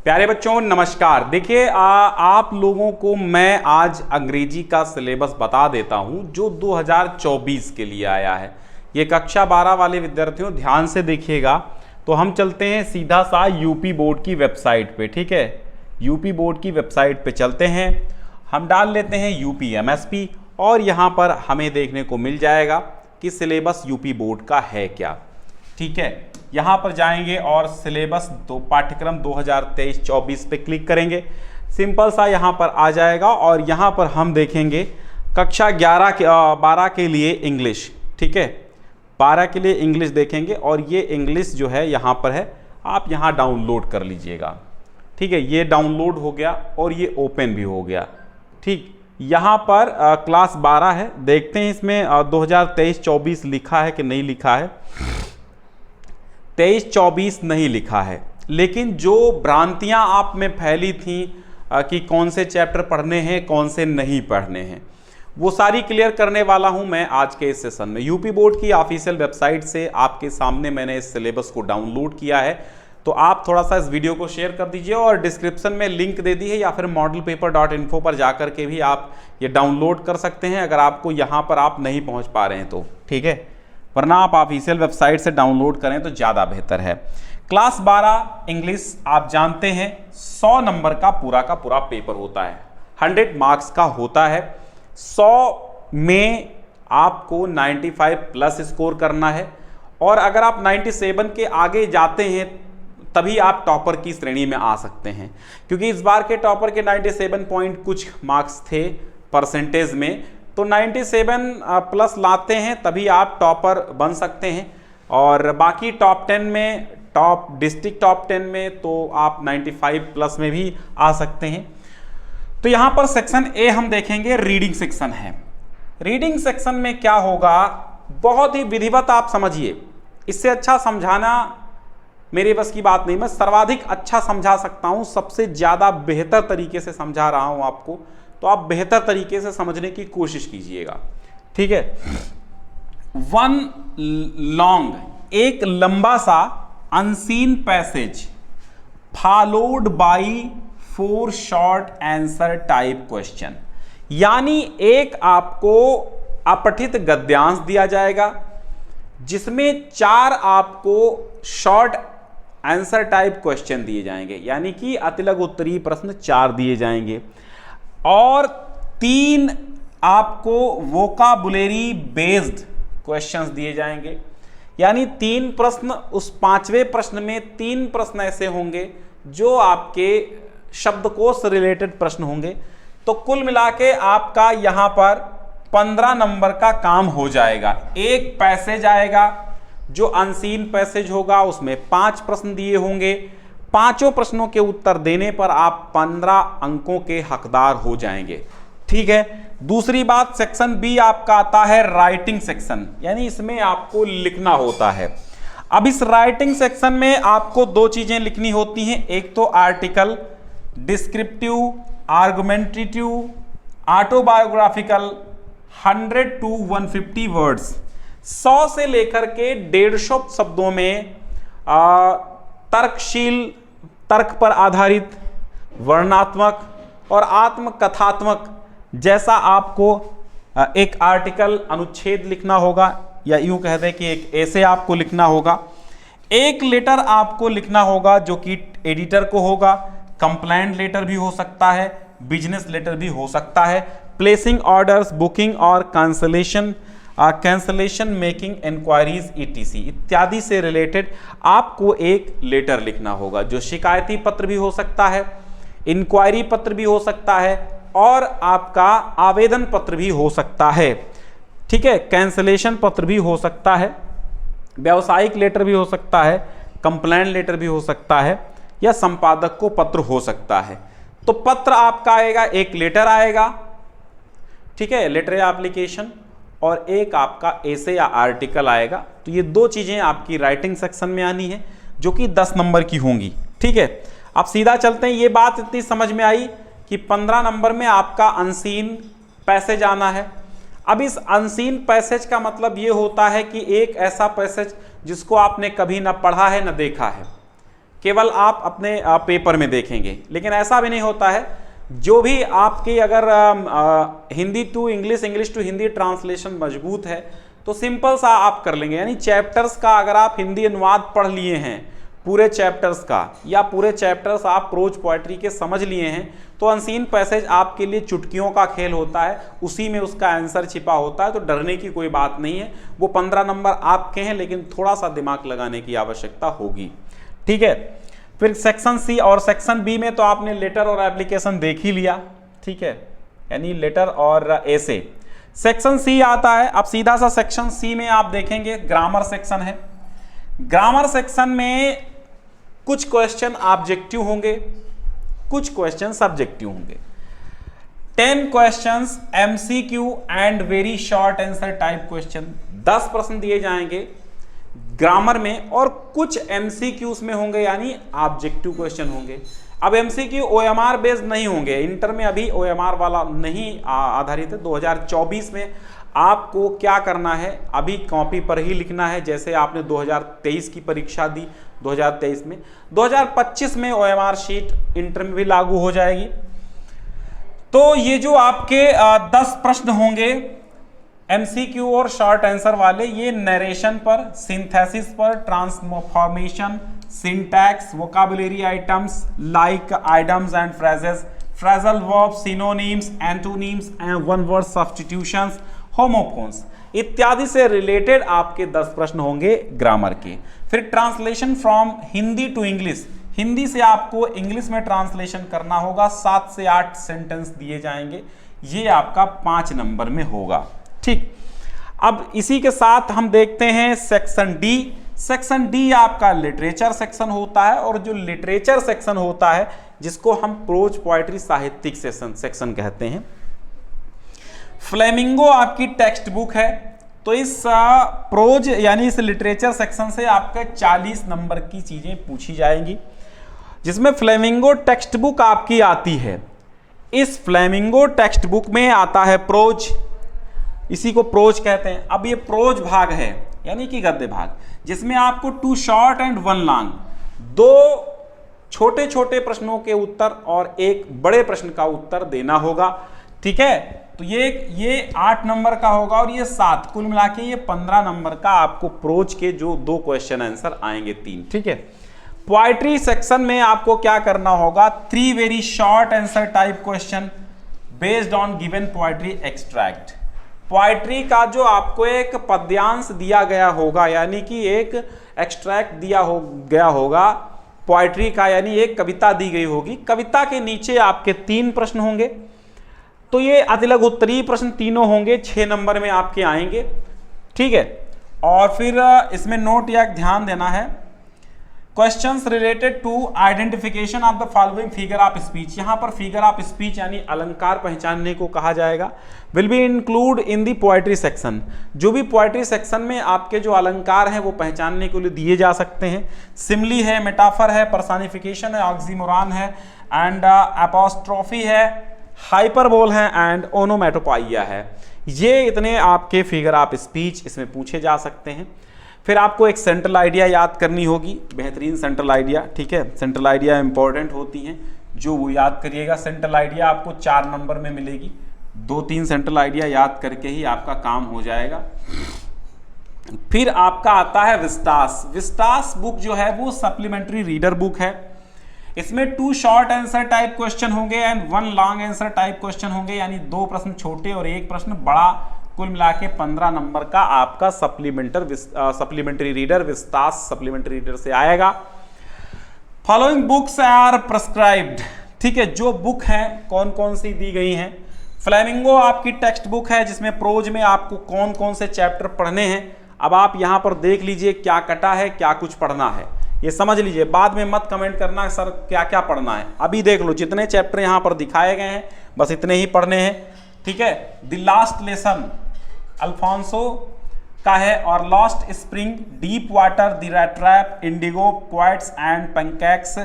प्यारे बच्चों नमस्कार। देखिए आप लोगों को मैं आज अंग्रेजी का सिलेबस बता देता हूं जो 2024 के लिए आया है। ये कक्षा 12 वाले विद्यार्थियों ध्यान से देखिएगा। तो हम चलते हैं सीधा सा यूपी बोर्ड की वेबसाइट पे। ठीक है, यूपी बोर्ड की वेबसाइट पे चलते हैं, हम डाल लेते हैं यूपी एमएसपी और यहाँ पर हमें देखने को मिल जाएगा कि सिलेबस यूपी बोर्ड का है क्या। ठीक है, यहाँ पर जाएंगे और सिलेबस पाठ्यक्रम 2023-24 पे क्लिक करेंगे। सिंपल सा यहाँ पर आ जाएगा और यहाँ पर हम देखेंगे कक्षा 12 के लिए इंग्लिश। ठीक है, 12 के लिए इंग्लिश देखेंगे और ये इंग्लिश जो है यहाँ पर है, आप यहाँ डाउनलोड कर लीजिएगा। ठीक है, ये डाउनलोड हो गया और ये ओपन भी हो गया। ठीक, यहाँ पर क्लास 12 है, देखते हैं इसमें 2023-24 लिखा है कि नहीं लिखा है। 23-24 नहीं लिखा है, लेकिन जो भ्रांतियां आप में फैली थी कि कौन से चैप्टर पढ़ने हैं कौन से नहीं पढ़ने हैं, वो सारी क्लियर करने वाला हूं मैं आज के इस सेशन में। यूपी बोर्ड की ऑफिशियल वेबसाइट से आपके सामने मैंने इस सिलेबस को डाउनलोड किया है, तो आप थोड़ा सा इस वीडियो को शेयर कर दीजिए और डिस्क्रिप्शन में लिंक दे दी है या फिर modelpaper.info पर जाकर के भी आप ये डाउनलोड कर सकते हैं अगर आपको यहाँ पर आप नहीं पहुँच पा रहे हैं तो। ठीक है, वरना आप ऑफिशियल वेबसाइट से डाउनलोड करें तो ज़्यादा बेहतर है। क्लास 12 इंग्लिश आप जानते हैं 100 नंबर का पूरा पेपर होता है, 100 मार्क्स का होता है। 100 में आपको 95 प्लस स्कोर करना है और अगर आप 97 के आगे जाते हैं तभी आप टॉपर की श्रेणी में आ सकते हैं, क्योंकि इस बार के टॉपर के 97 पॉइंट कुछ मार्क्स थे परसेंटेज में, तो 97 प्लस लाते हैं तभी आप टॉपर बन सकते हैं। और बाकी टॉप 10 में, डिस्ट्रिक्ट टॉप 10 में तो आप 95 प्लस में भी आ सकते हैं। तो यहाँ पर सेक्शन ए हम देखेंगे, रीडिंग सेक्शन है। रीडिंग सेक्शन में क्या होगा, बहुत ही विधिवत आप समझिए, इससे अच्छा समझाना मेरे बस की बात नहीं, मैं सर्वाधिक अच्छा समझा सकता हूँ, सबसे ज़्यादा बेहतर तरीके से समझा रहा हूँ आपको, तो आप बेहतर तरीके से समझने की कोशिश कीजिएगा। ठीक है, वन लॉन्ग, एक लंबा सा unseen passage followed by 4 short answer type question, यानी एक आपको अपठित गद्यांश दिया जाएगा जिसमें 4 आपको शॉर्ट आंसर टाइप क्वेश्चन दिए जाएंगे, यानी कि अतिलघु उत्तरीय प्रश्न 4 दिए जाएंगे और 3 आपको वोकाबुलरी बेस्ड क्वेश्चंस दिए जाएंगे, यानी 3 प्रश्न, उस 5वें प्रश्न में 3 प्रश्न ऐसे होंगे जो आपके शब्दकोश से रिलेटेड प्रश्न होंगे। तो कुल मिला के आपका यहाँ पर 15 नंबर का काम हो जाएगा। एक पैसेज आएगा जो अनसीन पैसेज होगा, उसमें 5 प्रश्न दिए होंगे, 5 प्रश्नों के उत्तर देने पर आप 15 अंकों के हकदार हो जाएंगे। ठीक है, दूसरी बात, सेक्शन बी आपका आता है राइटिंग सेक्शन, यानी इसमें आपको लिखना होता है। अब इस राइटिंग सेक्शन में आपको 2 चीजें लिखनी होती हैं, एक तो article, descriptive, argumentative, autobiographical, 100 to 150 words, 100 से लेकर के 150 शब्दों में तर्कशील, तर्क पर आधारित, वर्णनात्मक और आत्मकथात्मक जैसा आपको एक आर्टिकल, अनुच्छेद लिखना होगा, या यूं कह दें कि एक ऐसे आपको लिखना होगा। एक लेटर आपको लिखना होगा जो कि एडिटर को होगा, कंप्लेंट लेटर भी हो सकता है, बिजनेस लेटर भी हो सकता है, प्लेसिंग ऑर्डर्स, बुकिंग और कैंसलेशन मेकिंग इंक्वायरीज ईटीसी इत्यादि से रिलेटेड आपको एक लेटर लिखना होगा, जो शिकायती पत्र भी हो सकता है, इंक्वायरी पत्र भी हो सकता है और आपका आवेदन पत्र भी हो सकता है। ठीक है, कैंसलेशन पत्र भी हो सकता है, व्यावसायिक लेटर भी हो सकता है, कंप्लेंट लेटर भी हो सकता है, या संपादक को पत्र हो सकता है। तो पत्र आपका आएगा, एक लेटर आएगा, ठीक है, लेटर या एप्लीकेशन, और एक आपका एसे या आर्टिकल आएगा। तो ये 2 चीजें आपकी राइटिंग सेक्शन में आनी है जो कि 10 नंबर की होंगी। ठीक है, अब सीधा चलते हैं, ये बात इतनी समझ में आई कि 15 नंबर में आपका अनसीन पैसेज आना है। अब इस अनसीन पैसेज का मतलब ये होता है कि एक ऐसा पैसेज जिसको आपने कभी ना पढ़ा है ना देखा है, केवल आप अपने पेपर में देखेंगे, लेकिन ऐसा भी नहीं होता है। जो भी आपकी अगर Hindi to English, English to Hindi translation मजबूत है तो सिंपल सा आप कर लेंगे। यानी चैप्टर्स का अगर आप हिंदी अनुवाद पढ़ लिए हैं पूरे चैप्टर्स का, या पूरे चैप्टर्स आप प्रोज पोएट्री के समझ लिए हैं, तो अनसीन पैसेज आपके लिए चुटकियों का खेल होता है, उसी में उसका आंसर छिपा होता है। तो डरने की कोई बात नहीं है। वो 15 नंबर आपके हैं, लेकिन थोड़ा सा दिमाग लगाने की आवश्यकता होगी, ठीक है। फिर सेक्शन सी और सेक्शन बी में तो आपने लेटर और एप्लीकेशन देख ही लिया, ठीक है, यानी लेटर और एसे। सेक्शन सी आता है। अब सीधा सा सेक्शन सी में आप देखेंगे ग्रामर सेक्शन है। ग्रामर सेक्शन में कुछ क्वेश्चन ऑब्जेक्टिव होंगे, कुछ क्वेश्चन सब्जेक्टिव होंगे। 10 questions MCQ and very short answer type question, 10 प्रश्न दिए जाएंगे ग्रामर में, और कुछ एमसीक्यूज में होंगे, यानी ऑब्जेक्टिव क्वेश्चन होंगे। अब एमसीक्यू ओएमआर बेस्ड नहीं होंगे, इंटर में अभी ओएमआर वाला नहीं आधारित है। 2024 में आपको क्या करना है, अभी कॉपी पर ही लिखना है, जैसे आपने 2023 की परीक्षा दी 2023 में। 2025 में ओएमआर शीट इंटर में भी लागू हो जाएगी। तो ये जो आपके 10 प्रश्न होंगे एमसीक्यू और शॉर्ट आंसर वाले, ये नरेशन पर, सिंथेसिस पर, transformation, syntax, vocabulary items like items and phrases, phrasal verb, synonyms, antonyms and one word substitutions, homophones इत्यादि से रिलेटेड आपके 10 प्रश्न होंगे ग्रामर के। फिर translation from Hindi to English, Hindi से आपको इंग्लिश में ट्रांसलेशन करना होगा, 7 से 8 सेंटेंस दिए जाएंगे, ये आपका 5 नंबर में होगा, ठीक। अब इसी के साथ हम देखते हैं सेक्शन डी। सेक्शन डी आपका लिटरेचर सेक्शन होता है, और जो लिटरेचर सेक्शन होता है जिसको हम प्रोज पोएट्री साहित्यिक सेक्शन कहते हैं। फ्लेमिंगो आपकी टेक्स्ट बुक है, तो इस प्रोज यानी इस लिटरेचर सेक्शन से आपके 40 नंबर की चीजें पूछी जाएंगी, जिसमें फ्लेमिंगो टेक्स्ट बुक आपकी आती है। इस फ्लेमिंगो टेक्स्ट बुक में आता है प्रोज, इसी को प्रोज कहते हैं। अब ये प्रोज भाग है, यानी कि गद्य भाग, जिसमें आपको 2 शॉर्ट एंड 1 लॉन्ग, 2 छोटे छोटे प्रश्नों के उत्तर और एक बड़े प्रश्न का उत्तर देना होगा, ठीक है। तो ये 8 नंबर का होगा और ये 7, कुल मिला के ये 15 नंबर का आपको प्रोज के जो 2 क्वेश्चन आंसर आएंगे 3, ठीक है। पोएट्री सेक्शन में आपको क्या करना होगा, 3 very short answer type question based on given poetry extract. Poetry का जो आपको एक पद्यांश दिया गया होगा, यानी कि एक एक्सट्रैक्ट गया होगा पोएट्री का, यानी एक कविता दी गई होगी, कविता के नीचे आपके 3 प्रश्न होंगे। तो ये अतिलघु उत्तरीय प्रश्न तीनों होंगे, 6 नंबर में आपके आएंगे, ठीक है। और फिर इसमें नोट या ध्यान देना है, questions related to identification of the following figure of speech. यहां पर फिगर ऑफ स्पीच यानी अलंकार पहचानने को कहा जाएगा, will be include in the poetry section. जो भी पोएट्री सेक्शन में आपके जो अलंकार हैं वो पहचानने के लिए दिए जा सकते हैं। सिमली है, मेटाफर है, पर्सनिफिकेशन है, ऑक्सीमोरॉन है, एंड एपोस्ट्रोफी है, हाइपरबोल है, एंड ओनोमेटोपोइया है। ये इतने आपके फिगर ऑफ स्पीच इसमें पूछे जा सकते हैं। फिर आपको एक सेंट्रल आइडिया याद करनी होगी, बेहतरीन सेंट्रल आइडिया, ठीक है। सेंट्रल आइडिया इंपॉर्टेंट होती हैं, जो वो याद करिएगा। सेंट्रल आइडिया आपको 4 नंबर में मिलेगी, 2-3 सेंट्रल आइडिया याद करके ही आपका काम हो जाएगा। फिर आपका आता है विस्तास। विस्तास बुक जो है वो सप्लीमेंट्री रीडर बुक है। इसमें 2 शॉर्ट आंसर टाइप क्वेश्चन होंगे and 1 long answer type question होंगे, यानी 2 प्रश्न छोटे और 1 प्रश्न बड़ा, कुल मिला के 15 नंबर का आपका supplementary reader Vistas supplementary reader से आएगा। फॉलोइंग बुक्स आर प्रिस्क्राइब्ड, ठीक है। जो बुक है कौन कौन सी दी गई हैं, फ्लेमिंगो आपकी टेक्स्ट बुक है, जिसमें प्रोज में आपको कौन कौन से चैप्टर पढ़ने हैं। अब आप यहां पर देख लीजिए क्या कटा है, क्या कुछ पढ़ना है, ये समझ लीजिए। बाद में मत कमेंट करना सर क्या क्या पढ़ना है, अभी देख लो जितने चैप्टर यहां पर दिखाए गए हैं बस इतने ही पढ़ने हैं, ठीक है। द लास्ट लेसन अल्फोंसो का है, और lost spring, deep water, the rat trap, indigo, poets and pancakes,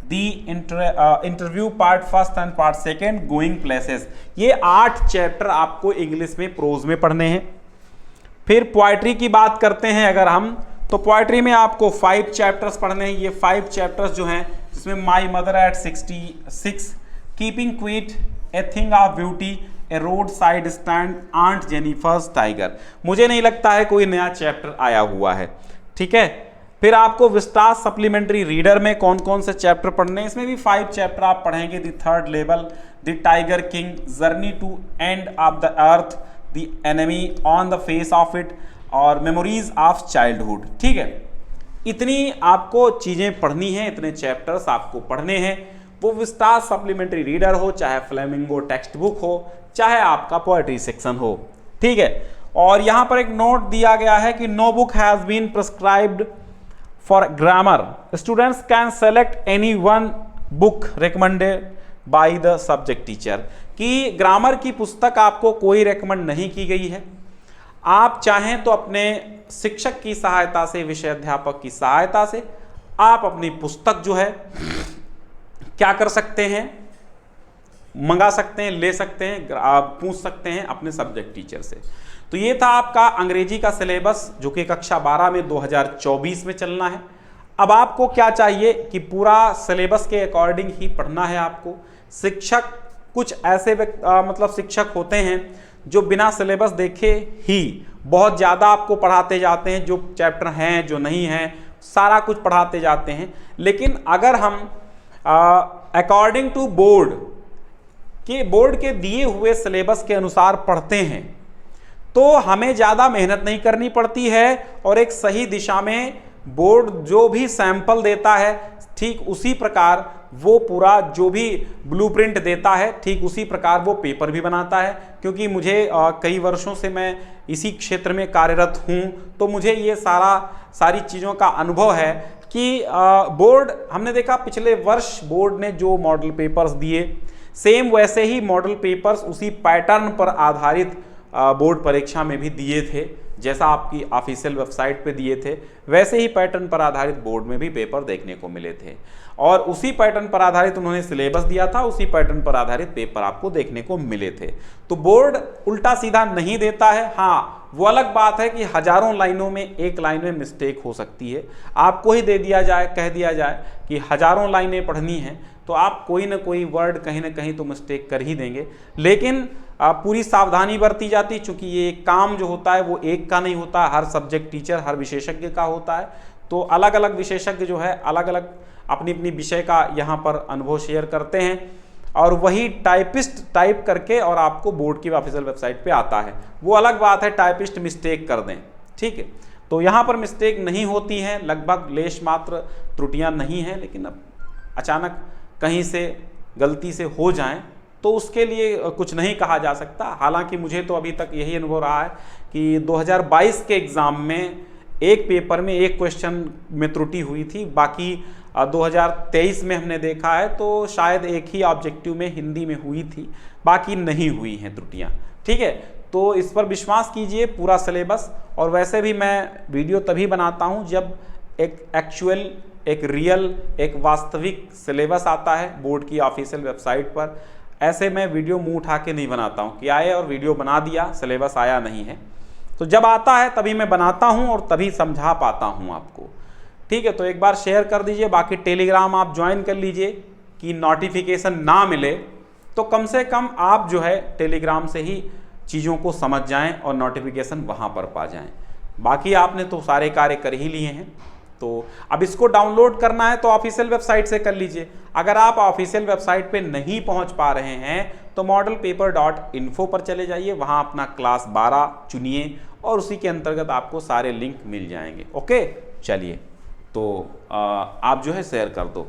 the interview part 1 and part 2, going places. ये 8 चैप्टर आपको इंग्लिश में प्रोज में पढ़ने हैं। फिर पोएट्री की बात करते हैं अगर हम, तो पोएट्री में आपको 5 चैप्टर्स पढ़ने हैं। ये 5 चैप्टर्स जो हैं, जिसमें my mother at 66, keeping quiet, a thing of beauty, a road side stand, aunt Jennifer's tiger. मुझे नहीं लगता है कोई नया चैप्टर आया हुआ है, ठीक है। फिर आपको विस्टास सप्लीमेंट्री रीडर में कौन कौन से चैप्टर पढ़ने हैं, इसमें भी 5 चैप्टर आप पढ़ेंगे। The third level, the tiger king, journey to end of the earth, the enemy on the face of it, और मेमोरीज ऑफ चाइल्डहुड, ठीक है। इतनी आपको चीज़ें पढ़नी हैं, इतने चैप्टर्स आपको पढ़ने हैं। वो विस्टास सप्लीमेंट्री रीडर हो, चाहे फ्लेमिंगो टेक्स्ट बुक हो, चाहे आपका पोएट्री सेक्शन हो, ठीक है। और यहाँ पर एक नोट दिया गया है कि no book has been prescribed for grammar, students can select any one book recommended by the subject teacher, कि ग्रामर की पुस्तक आपको कोई रेकमेंड नहीं की गई है। आप चाहें तो अपने शिक्षक की सहायता से, विषय अध्यापक की सहायता से आप अपनी पुस्तक जो है क्या कर सकते हैं, मंगा सकते हैं, ले सकते हैं, आप पूछ सकते हैं अपने सब्जेक्ट टीचर से। तो ये था आपका अंग्रेजी का सिलेबस, जो कि कक्षा 12 में 2024 में चलना है। अब आपको क्या चाहिए कि पूरा सिलेबस के अकॉर्डिंग ही पढ़ना है आपको। शिक्षक कुछ ऐसे मतलब शिक्षक होते हैं जो बिना सिलेबस देखे ही बहुत ज़्यादा आपको पढ़ाते जाते हैं, जो चैप्टर हैं जो नहीं हैं सारा कुछ पढ़ाते जाते हैं। लेकिन अगर हम अकॉर्डिंग टू बोर्ड के दिए हुए सिलेबस के अनुसार पढ़ते हैं तो हमें ज़्यादा मेहनत नहीं करनी पड़ती है, और एक सही दिशा में बोर्ड जो भी सैंपल देता है ठीक उसी प्रकार वो पूरा जो भी ब्लूप्रिंट देता है ठीक उसी प्रकार वो पेपर भी बनाता है। क्योंकि मुझे कई वर्षों से मैं इसी क्षेत्र में कार्यरत हूँ, तो मुझे ये सारी चीज़ों का अनुभव है कि बोर्ड, हमने देखा पिछले वर्ष बोर्ड ने जो मॉडल पेपर्स दिए, सेम वैसे ही मॉडल पेपर्स उसी पैटर्न पर आधारित बोर्ड परीक्षा में भी दिए थे। जैसा आपकी ऑफिशियल वेबसाइट पे दिए थे वैसे ही पैटर्न पर आधारित बोर्ड में भी पेपर देखने को मिले थे, और उसी पैटर्न पर आधारित उन्होंने सिलेबस दिया था, उसी पैटर्न पर आधारित पेपर आपको देखने को मिले थे। तो बोर्ड उल्टा सीधा नहीं देता है। हाँ, वो अलग बात है कि हजारों लाइनों में एक लाइन में मिस्टेक हो सकती है। आपको ही दे दिया जाए, कह दिया जाए कि हजारों लाइनें पढ़नी हैं, तो आप कोई ना कोई वर्ड कहीं ना कहीं तो मिस्टेक कर ही देंगे। लेकिन पूरी सावधानी बरती जाती, चूंकि ये काम जो होता है वो एक का नहीं होता, हर सब्जेक्ट टीचर, हर विशेषज्ञ का होता है। तो अलग अलग विशेषज्ञ जो है अलग अलग अपनी अपनी विषय का यहाँ पर अनुभव शेयर करते हैं, और वही टाइपिस्ट टाइप करके और आपको बोर्ड की ऑफिशियल वेबसाइट पे आता है। वो अलग बात है टाइपिस्ट मिस्टेक कर दें, ठीक है। तो यहाँ पर मिस्टेक नहीं होती है, लगभग लेश मात्र त्रुटियाँ नहीं हैं, लेकिन अब अचानक कहीं से गलती से हो जाएं तो उसके लिए कुछ नहीं कहा जा सकता। हालांकि मुझे तो अभी तक यही अनुभव रहा है कि 2022 के एग्ज़ाम में एक पेपर में एक क्वेश्चन में त्रुटि हुई थी, बाकी 2023 में हमने देखा है तो शायद एक ही ऑब्जेक्टिव में हिंदी में हुई थी, बाकी नहीं हुई हैं त्रुटियाँ, ठीक है। तो इस पर विश्वास कीजिए पूरा सिलेबस। और वैसे भी मैं वीडियो तभी बनाता हूँ जब एक एक्चुअल, एक रियल, एक वास्तविक सिलेबस आता है बोर्ड की ऑफिशियल वेबसाइट पर। ऐसे मैं वीडियो मुंह उठा के नहीं बनाता हूँ कि आए और वीडियो बना दिया, सिलेबस आया नहीं है। तो जब आता है तभी मैं बनाता हूँ और तभी समझा पाता हूँ आपको, ठीक है। तो एक बार शेयर कर दीजिए, बाकी टेलीग्राम आप ज्वाइन कर लीजिए कि नोटिफिकेशन ना मिले तो कम से कम आप जो है टेलीग्राम से ही चीज़ों को समझ जाएं और नोटिफिकेशन वहाँ पर पा जाएं। बाकी आपने तो सारे कार्य कर ही लिए हैं, तो अब इसको डाउनलोड करना है तो ऑफिशियल वेबसाइट से कर लीजिए। अगर आप ऑफिशियल वेबसाइट पे नहीं पहुंच पा रहे हैं तो modelpaper.info पर चले जाइए, वहां अपना क्लास 12 चुनिए और उसी के अंतर्गत आपको सारे लिंक मिल जाएंगे। ओके, चलिए तो आप जो है शेयर कर दो।